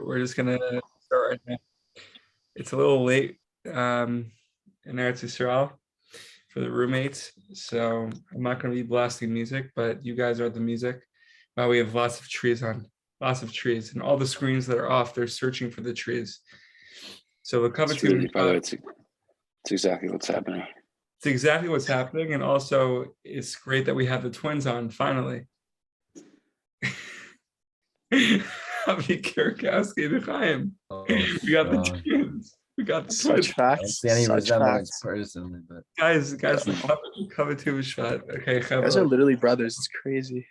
We're just gonna start right now. It's a little late in Eretz Yisrael for the roommates, so I'm not gonna be blasting music, but you guys are the music. We have lots of trees, and all the screens that are off, they're searching for the trees. So the cover two. By the way, it's exactly what's happening. It's exactly what's happening, and also it's great that we have the twins on finally. We got the twins. We got the twins. I don't see any resemblance personally, but guys, cover two is shot. Okay, you guys are literally brothers. It's crazy.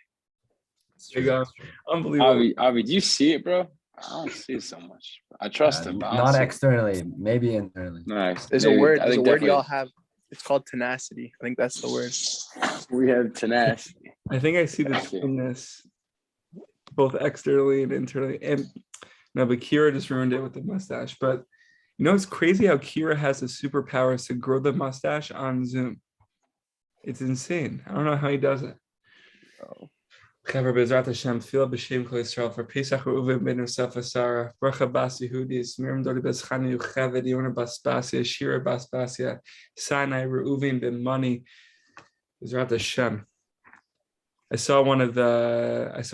There you go. Unbelievable. Avi, do you see it, bro? I don't see it so much. I trust him. Not externally, maybe internally. Nice. There's a word y'all have. It's called tenacity. I think that's the word. We have tenacity. I think I see the twinness both externally and internally. And no, but Kira just ruined it with the mustache. But you know, it's crazy how Kira has the superpowers to grow the mustache on Zoom. It's insane. I don't know how he does it. Oh. Chaver Bezrat Hashem, Fila B'Shem Kol Yisrael for Pesach Uve Ben Yosef Asara, Bracha Bas Yehudis, Miriam Dori Bes Chani Uchevet, Yona Bas Basia, Shira Bas Basia, Sinai Reuvim Ben Money, Bezrat Hashem. I saw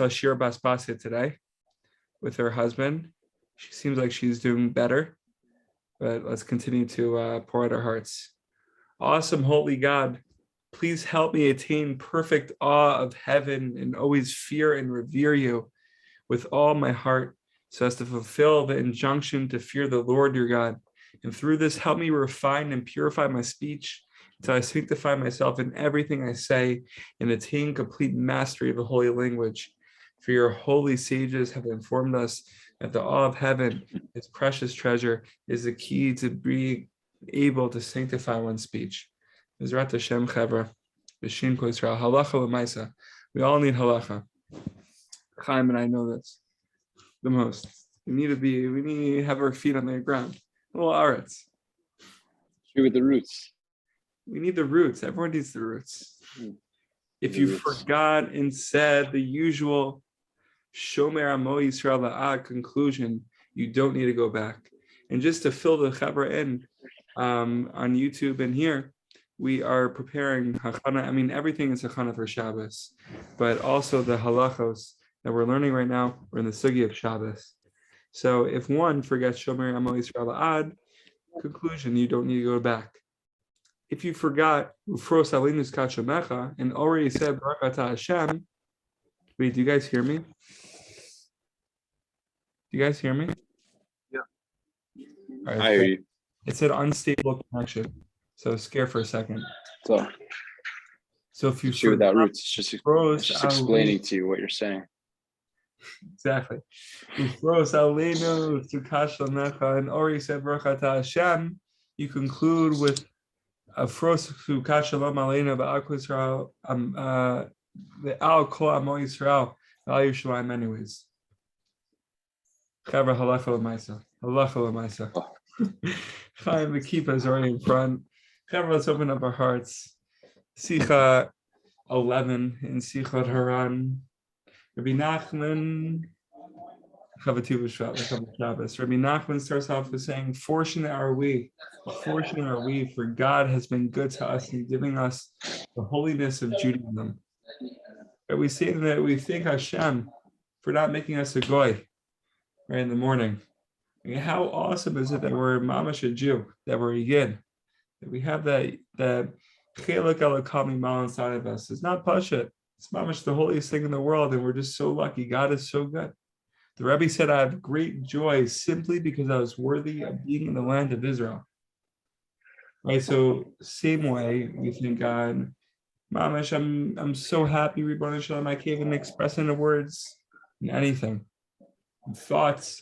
Shira Bas Basia today with her husband. She seems like she's doing better, but let's continue to pour out our hearts. Awesome, holy God. Please help me attain perfect awe of heaven and always fear and revere you with all my heart so as to fulfill the injunction to fear the Lord your God. And through this, help me refine and purify my speech until I sanctify myself in everything I say and attain complete mastery of the holy language. For your holy sages have informed us that the awe of heaven, its precious treasure, is the key to being able to sanctify one's speech. Bezrat Hashem Chevra, B'Shem Kol Yisrael, Halacha L'Maisa. We all need halacha. Chaim and I know this the most. We need to have our feet on the ground. Well, aretz. True with the roots. We need the roots. Everyone needs the roots. If you forgot and said the usual Shomer Amo Yisrael La'ad conclusion, you don't need to go back. And just to fill the Chabra in on YouTube and here, we are preparing Hachana. I mean, everything is Hachana for Shabbos, but also the halachos that we're learning right now, we're in the sugi of Shabbos. So if one forgets Shomer Amo Yisrael La'ad, conclusion, you don't need to go back. If you forgot Ufros Alinus Kachamecha and already said Barakata Hashem, wait, do you guys hear me? Do you guys hear me? Yeah. All right, I hear you. It said unstable connection. So scare for a second. So if you see without roots, it's just explaining to you what you're saying. Exactly. Ufros Alinu Tukashalamecha and already said Barakata Hashem, you conclude with Afros Tukashalam Alenu Ba'al Yisrael the Al Kol Amo Yisrael Al Yerushalayim anyways. Chaver halacha l'maisa. Halacha l'maisa. Chaim, the kippah is already in front. Chaver, let's open up our hearts. Sichot 11 in Sichot Haran. Rabbi Nachman. Rabbi Nachman starts off with saying, fortunate are we, for God has been good to us in giving us the holiness of Judaism. But we say that we thank Hashem for not making us a goy right in the morning. I mean, how awesome is it that we're mamash a Jew, that we're a yid, that we have that chelak alakami mal inside of us. It's not pashat. It's mamash the holiest thing in the world, and we're just so lucky. God is so good. The Rebbe said, I have great joy simply because I was worthy of being in the land of Israel. Right? So same way we thank God. Mamash, I'm so happy, Ribbon Shalom. I can't even express in the words in anything. In thoughts.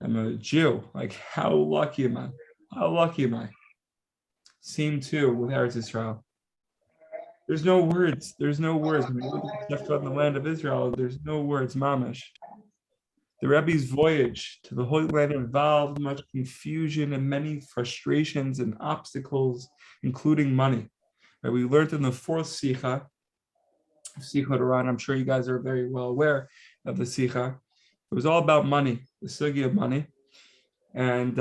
I'm a Jew. Like, how lucky am I? How lucky am I? Same too with Eretz Yisrael. There's no words. There's no words. When you look at the stuff in the land of Israel, there's no words, mamash. The Rebbe's voyage to the Holy Land involved much confusion and many frustrations and obstacles, including money. Right, we learned in the fourth Sichot Haran, I'm sure you guys are very well aware of the Sichot. It was all about money. the sugi of money. And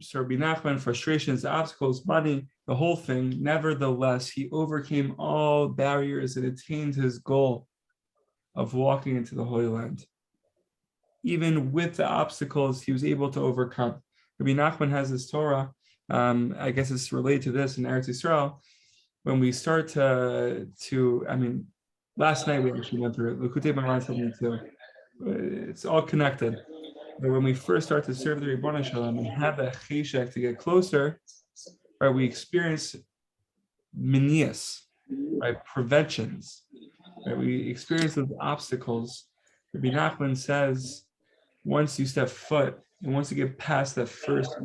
so Rabbi Nachman, frustrations, obstacles, money, the whole thing. Nevertheless, he overcame all barriers and attained his goal of walking into the Holy Land. Even with the obstacles, he was able to overcome. Rabbi Nachman has this Torah. I guess it's related to this in Eretz Yisrael. When we start last night we actually went through it. Likutei Moharan 72. It's all connected. But when we first start to serve the Ribbon Shalom and have that cheshek to get closer, right, we experience minias, right, preventions, right, we experience those obstacles. Rabbi Nachman says, once you step foot, and once you get past that first,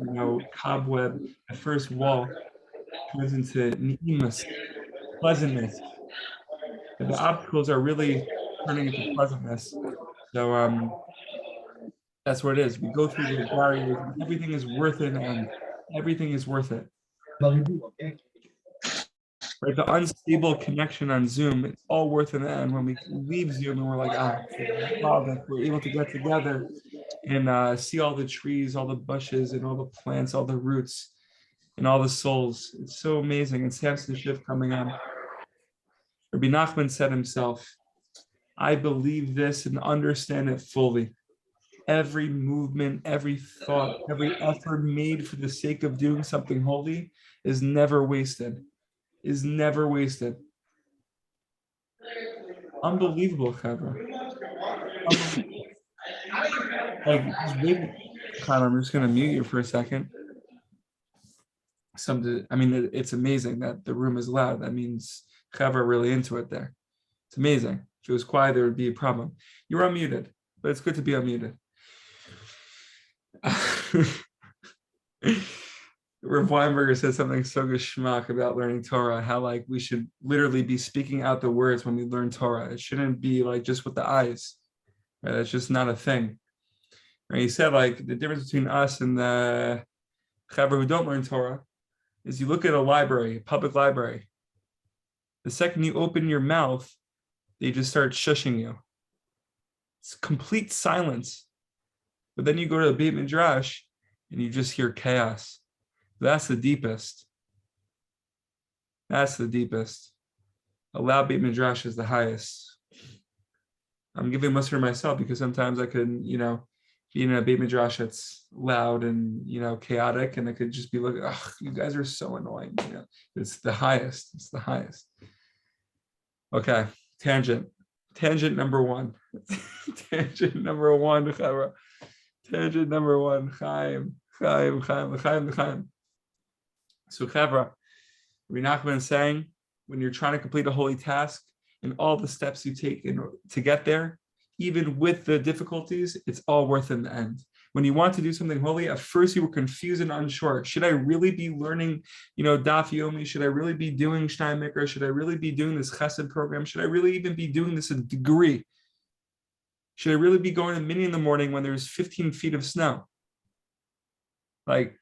cobweb, that first wall, turns into ni'imus, pleasantness. And the obstacles are really turning into pleasantness. So that's what it is. We go through the barriers, and everything is worth it, and everything is worth it. Right, the unstable connection on Zoom, it's all worth it. And when we leave Zoom and we're like, wow, that we're able to get together and see all the trees, all the bushes, and all the plants, all the roots, and all the souls. It's so amazing. And Samson Shift coming on. Rabbi Nachman said himself, I believe this and understand it fully. Every movement, every thought, every effort made for the sake of doing something holy is never wasted. Unbelievable, Chavra. Like, I'm just going to mute you for a second. It's amazing that the room is loud. That means Chavra really into it there. It's amazing. If it was quiet, there would be a problem. You're unmuted, but it's good to be unmuted. Rav Weinberger said something so geschmack about learning Torah, how we should literally be speaking out the words when we learn Torah. It shouldn't be just with the eyes. Right? That's just not a thing. Right? He said the difference between us and the Chaver who don't learn Torah is you look at a library, a public library. The second you open your mouth, they just start shushing you. It's complete silence. But then you go to the Beit Midrash and you just hear chaos. That's the deepest. A loud Beit Midrash is the highest. I'm giving muster to myself because sometimes I could, be in a Beit Midrash that's loud and, chaotic, and I could just be like, oh, you guys are so annoying. It's the highest. Okay, tangent number one. Tangent number one, Chaim. So Chavra, Rabbi Nachman is saying, when you're trying to complete a holy task and all the steps you take to get there, even with the difficulties, it's all worth it in the end. When you want to do something holy, at first you were confused and unsure. Should I really be learning, Daf Yomi? Should I really be doing Shnai Mikra? Should I really be doing this Chesed program? Should I really even be doing this a degree? Should I really be going to Mini in the morning when there's 15 feet of snow? We're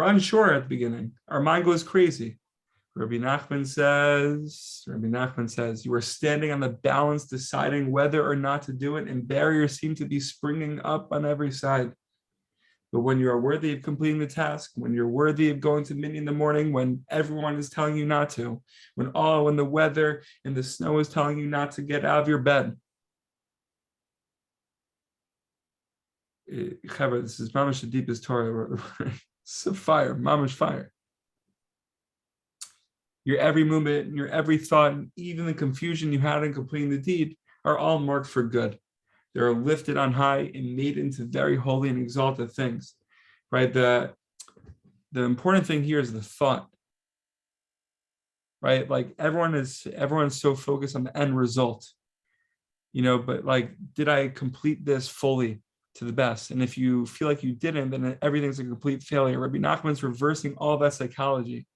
unsure at the beginning. Our mind goes crazy. Rabbi Nachman says, you are standing on the balance, deciding whether or not to do it, and barriers seem to be springing up on every side. But when you are worthy of completing the task, when you're worthy of going to Mini in the morning, when everyone is telling you not to, when the weather and the snow is telling you not to get out of your bed. Chavra, this is mamash the deepest Torah. It's a fire, mamash fire. Your every movement, your every thought, and even the confusion you had in completing the deed are all marked for good. They are lifted on high and made into very holy and exalted things. Right? The important thing here is the thought. Right? Everyone's so focused on the end result. But did I complete this fully to the best? And if you feel like you didn't, then everything's a complete failure. Rabbi Nachman's reversing all that psychology.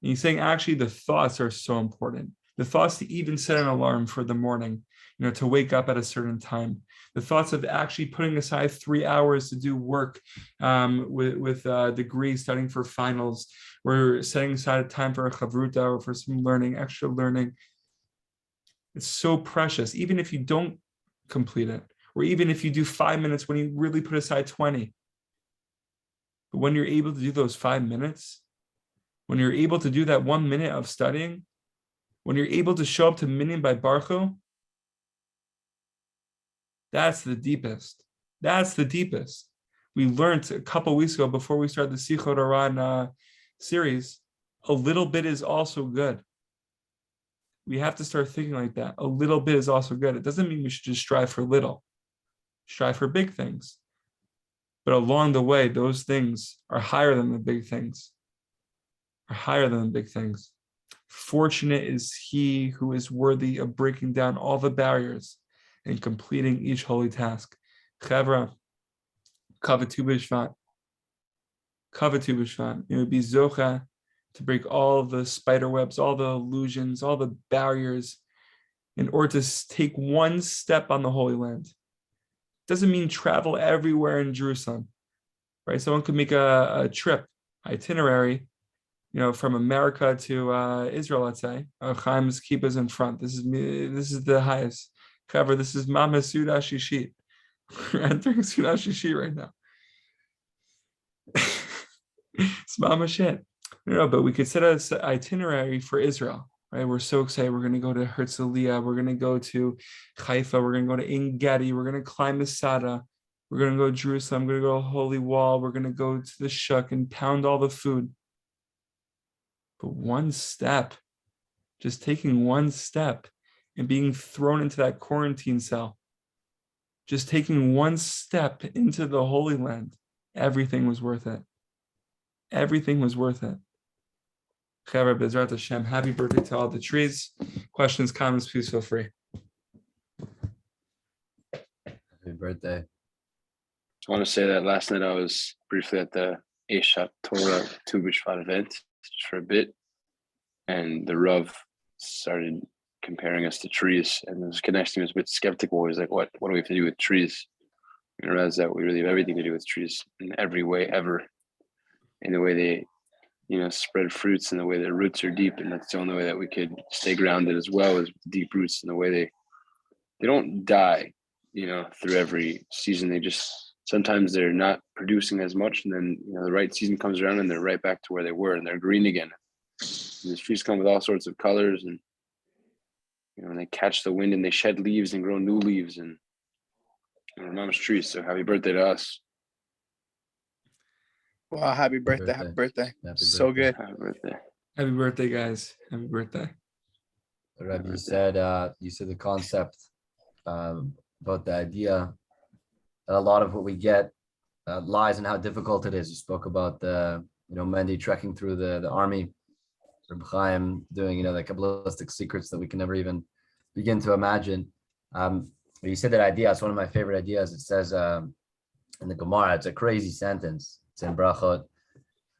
And he's saying actually the thoughts are so important. The thoughts to even set an alarm for the morning, to wake up at a certain time. The thoughts of actually putting aside 3 hours to do work with degree, studying for finals. We're setting aside a time for a chavruta or for some learning, extra learning. It's so precious. Even if you don't complete it, or even if you do 5 minutes when you really put aside 20. But when you're able to do those 5 minutes, when you're able to do that 1 minute of studying, when you're able to show up to Minyan by Baruch, that's the deepest. That's the deepest. We learned a couple weeks ago before we started the Sichot Haran series, a little bit is also good. We have to start thinking like that. A little bit is also good. It doesn't mean we should just strive for little. Strive for big things. But along the way, those things are higher than the big things. Are higher than the big things. Fortunate is he who is worthy of breaking down all the barriers and completing each holy task. Chevra, Kavatu B'Shvat. Kavatu B'Shvat. It would be Zocha to break all the spider webs, all the illusions, all the barriers in order to take one step on the Holy Land. Doesn't mean travel everywhere in Jerusalem, right? Someone could make a trip, itinerary, from America to Israel, let's say. Chaim's kippah is in front. This is the highest. However, this is Mama Suda Shishit. We're entering Suda Shishit right now. It's Mama shit. No, but we could set an itinerary for Israel, right? We're so excited. We're going to go to Herzliya. We're going to go to Haifa. We're going to go to En Gedi. We're going to climb Masada. We're going to go to Jerusalem. We're going to go to the Holy Wall. We're going to go to the Shuk and pound all the food. But one step, just taking one step and being thrown into that quarantine cell, just taking one step into the Holy Land, everything was worth it. Everything was worth it. Chaver Bezrat Hashem, happy birthday to all the trees. Questions, comments, please feel free. Happy birthday. I want to say that last night I was briefly at the Eshat Torah Tu B'Shvat event just for a bit, and the Rav started comparing us to trees, and his connection was a bit skeptical. He was like, what do we have to do with trees? And I realized that we really have everything to do with trees in every way ever, in the way they spread fruits, and the way their roots are deep, and that's the only way that we could stay grounded as well, as deep roots, and the way they don't die through every season. They just, sometimes they're not producing as much, and then the right season comes around and they're right back to where they were, and they're green again. And the trees come with all sorts of colors, and they catch the wind and they shed leaves and grow new leaves, and mama's trees. So happy birthday to us. Wow, happy birthday. Happy birthday. So good. Happy birthday. Happy birthday, guys. Happy birthday. Rabbi, you said the concept about the idea that a lot of what we get lies in how difficult it is. You spoke about the Mendy trekking through the army, Reb Chaim doing the Kabbalistic secrets that we can never even begin to imagine. You said that idea. It's one of my favorite ideas. It says in the Gemara, it's a crazy sentence. It's in Brachot,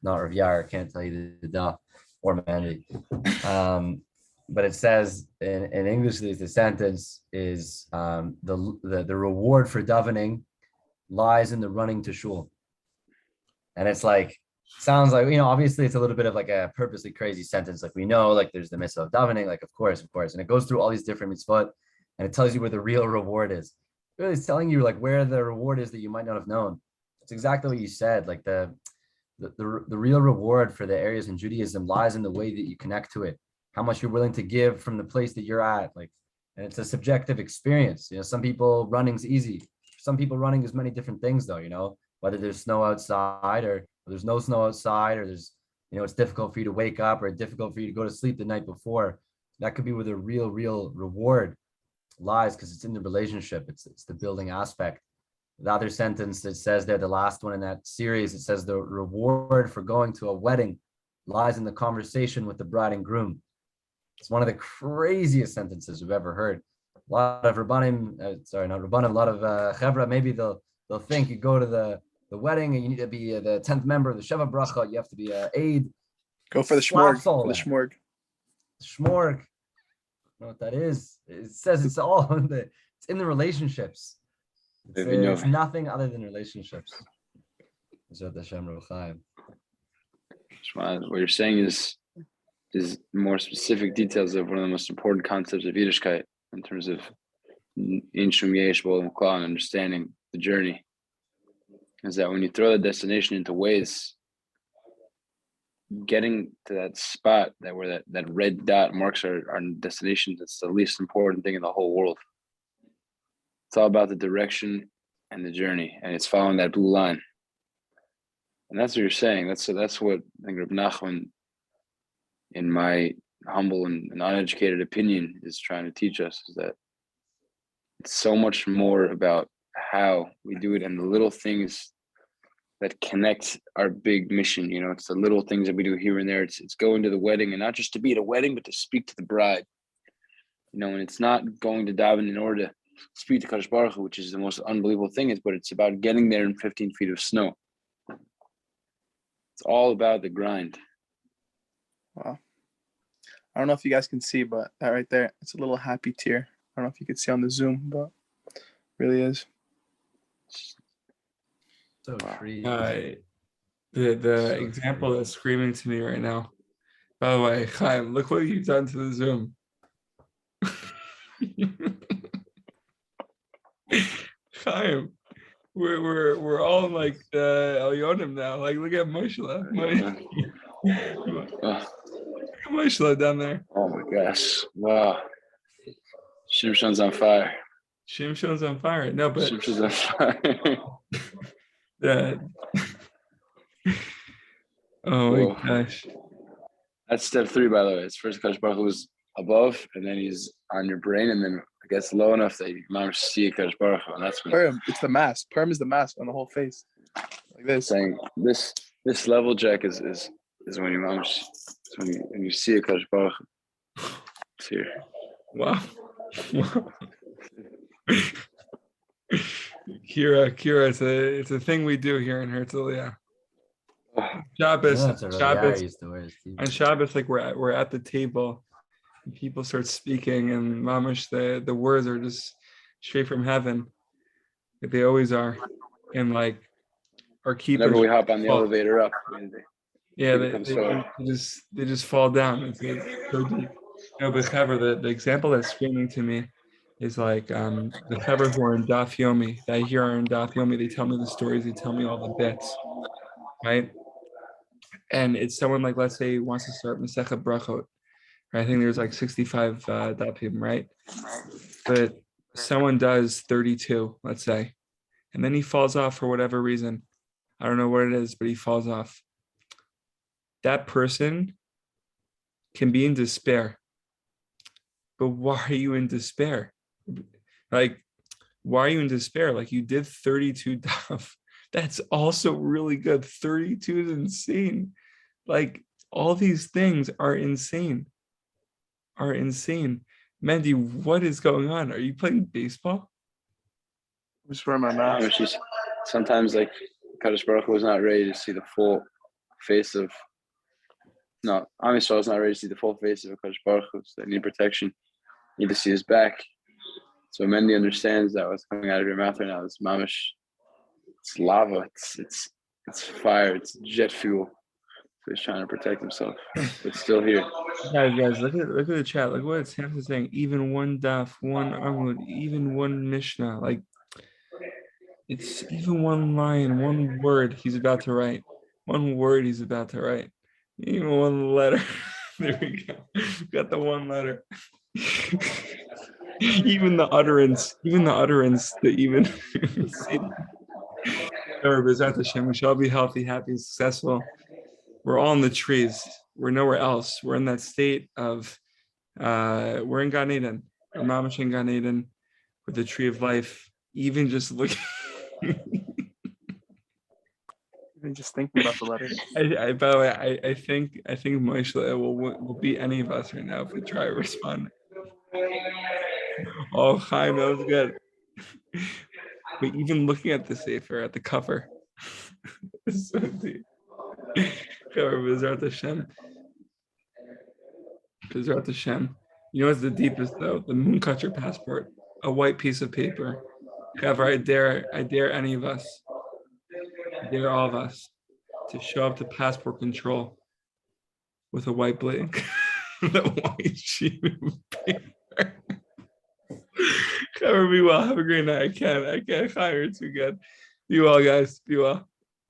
not Rav Yair, can't tell you the daf or Mendy. But it says in English, the sentence is the reward for davening lies in the running to shul. And it's like, sounds like, obviously it's a little bit of like a purposely crazy sentence. Like we know, like there's the mitzvah of davening, like of course. And it goes through all these different mitzvot, and it tells you where the real reward is. Really, it's telling you like where the reward is that you might not have known. It's exactly what you said. Like the real reward for the areas in Judaism lies in the way that you connect to it, how much you're willing to give from the place that you're at. Like, and it's a subjective experience. Some people running's easy. Some people running is many different things though, whether there's snow outside or there's no snow outside, or there's, it's difficult for you to wake up or difficult for you to go to sleep the night before. That could be where the real reward lies, because it's in the relationship. It's the building aspect. The other sentence that says there, the last one in that series, it says the reward for going to a wedding lies in the conversation with the bride and groom. It's one of the craziest sentences we've ever heard. A lot of Rabbanim, a lot of Chevra, maybe they'll think you go to the wedding and you need to be the 10th member of the Sheva Bracha, you have to be an aide. Go for the shmorg. Shmorg. Shmorg. You know what that is? It says it's all it's in the relationships. It's nothing other than relationships. What you're saying is more specific details of one of the most important concepts of Yiddishkeit in terms of in Shum Yesh B'Olam Klal, and understanding the journey, is that when you throw the destination into ways, getting to that spot where that red dot marks our destination, that's the least important thing in the whole world. It's all about the direction and the journey, and it's following that blue line. And that's what you're saying. That's what I think Reb Nachman, in my humble and uneducated opinion, is trying to teach us, is that it's so much more about how we do it and the little things that connect our big mission. It's the little things that we do here and there. It's going to the wedding, and not just to be at a wedding, but to speak to the bride. And it's not going to daven in order to speak to Kadosh Baruch Hu, which is the most unbelievable thing, but it's about getting there in 15 feet of snow. It's all about the grind. Wow. I don't know if you guys can see, but that right there, it's a little happy tear. I don't know if you could see on the Zoom, but it really is. So free. The example that's screaming to me right now. By the way, Chaim, look what you've done to the Zoom. Chaim, we're all like Elyonim now. Like, look at Moshe. Look at Moshe down there. Oh my gosh! Wow, Shimshon's on fire. Shimshon's on fire. No, but Shimshon's on fire. Oh my gosh. That's step 3, by the way. It's first Kadosh Baruch Hu was above, and then he's on your brain, and then it gets low enough that you might see Kadosh Baruch Hu, and that's when Perm. It's the mask. Perm is the mask on the whole face, like this. Saying this level check is when you when you see a Kadosh Baruch Hu. It's here. Wow. Kira, it's a thing we do here in Herzliya. Shabbos, on Shabbos, like we're at the table, and people start speaking, and mamash, the words are just straight from heaven, like they always are, and like our keepers. Whenever we hop on the elevator up, they just fall down. It's so deep. No, but however, the example that's screaming to me is like the Chaver who are in Daf Yomi, that I hear are in Daf Yomi, they tell me the stories, they tell me all the bits, right? And it's someone like, let's say, wants to start Masechet Brachot. Right? I think there's like 65 dapim, right? But someone does 32, let's say, and then he falls off for whatever reason. I don't know what it is, but he falls off. That person can be in despair. But why are you in despair? Like, why are you in despair? Like, you did 32 daf. That's also really good. 32 is insane. Like, all these things are insane. Mandy, what is going on? Are you playing baseball? I'm just wearing my mask. Sometimes, like, Kadosh Baruch Hu was not ready to see the full face of. No, Am Yisrael is not ready to see the full face of Kadosh Baruch Hu. So they need protection. Need to see his back. So Mendy understands that what's coming out of your mouth right now is mamish. It's lava. It's fire. It's jet fuel. So he's trying to protect himself, but still here. Guys, look at the chat. Look what Sam's saying. Even one daf, one amud, even one mishnah. Like, it's even one line, one word he's about to write. One word he's about to write. Even one letter. There we go. Got the one letter. even the utterance, that even we shall be healthy, happy, and successful. We're all in the trees. We're nowhere else. We're in that state of we're in Gan Eden. We're mamash in Gan Eden with the tree of life. Even just looking Even just thinking about the letter. By the way, I think Moshe will beat any of us right now if we try to respond. Oh, Chaim, that was good. But even looking at the sefer, at the cover, it's so deep. B'ezrat Hashem. You know what's the deepest though? The moon catcher passport, a white piece of paper. I dare any of us, I dare all of us to show up to passport control with a white blank, the white sheet of paper. Be well. Have a great night. I can't. You're too good. Be well, guys. Be well.